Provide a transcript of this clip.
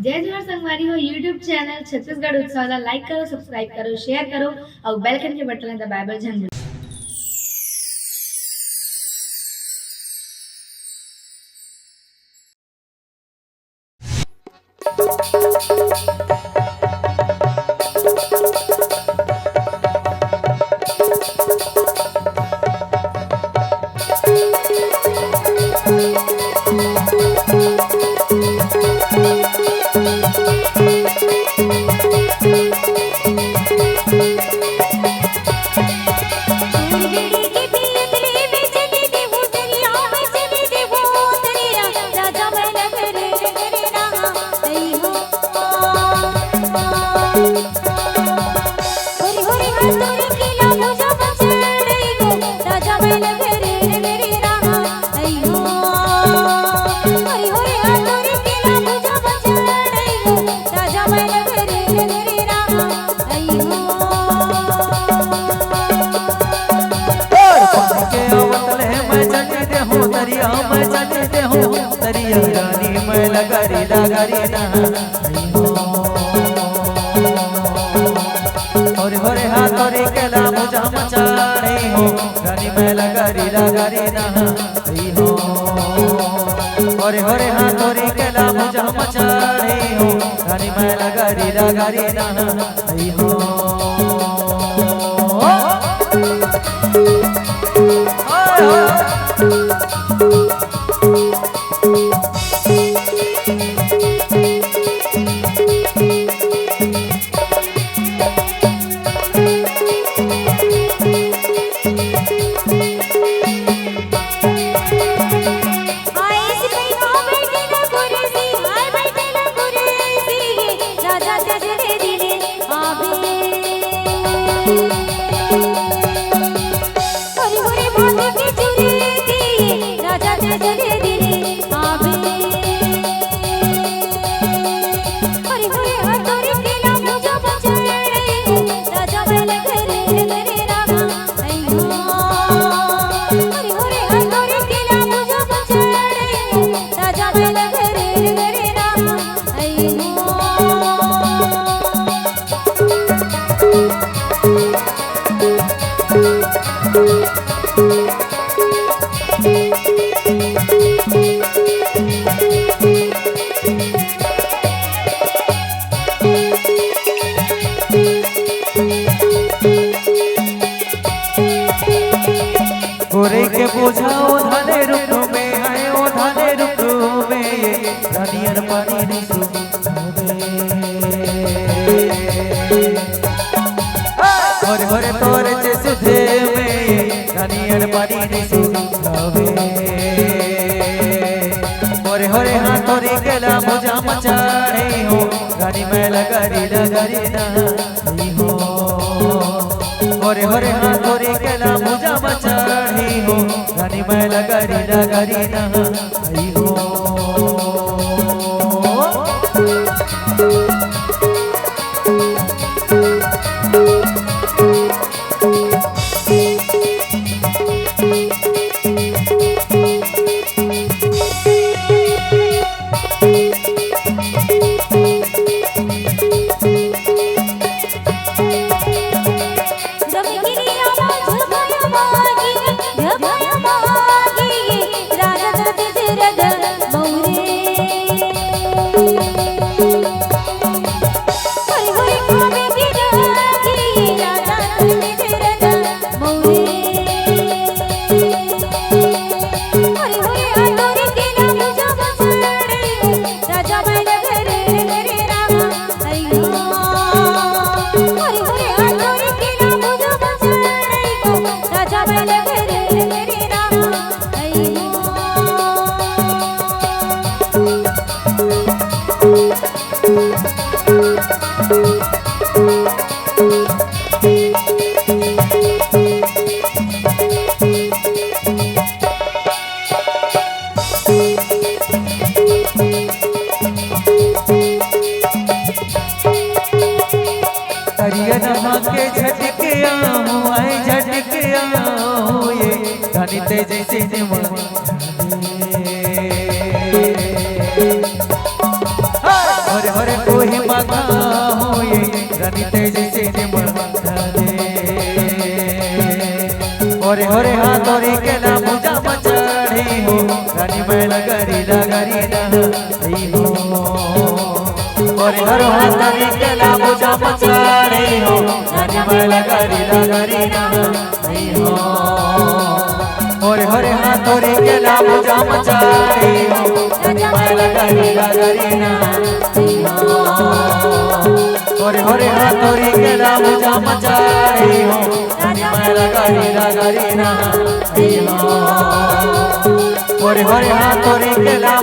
जय जोहार संगवारी हो यूट्यूब चैनल छत्तीसगढ़ उत्सव ला लाइक करो, सब्सक्राइब करो, शेयर करो और बेल आइकन के बटन ला दबाए बर झन भूलो। होरे हाथोरे केला मुझा मचाड़े हो रानी मैं लगारी लगारी ना हो होरे हाथोरे केला मुझा मचाड़े हो रानी मैं लगारी लगारी ना हो गोरे के बुझाओ धाने रुक में आए ओ धाने रुक में रानियर पानी नहीं सुबे और होरे तोरे से सुधे में रानियर पानी नहीं सुबे होरे हाथोरी केला मुझा मचाड़े हो रानी मैं लगारी लगारी ना हो होरे हाथोरी केला मुझा मचाड़े हो रानी मैं लगारी लगारी ना हो के झटके आओ आए झटके आओ ये धनी तेज से हरे कोई मगा हो ये रानी तेज से निमड़े और हरे हाथ और केला पूजा मचाड़े हो रानी मैं लगरी नहीं हो और हर हाथ और केला पूजा मचाड़े हो रानी मैं लगरी नहीं हो और हरे हाथ और केला पूजा मचाड़े हो रानी मैं लगरी नहीं हो और हरे हाथ और केला पूजा मचाड़े हो रानी मैं लगरी नहीं हो और हरे हाथ और केला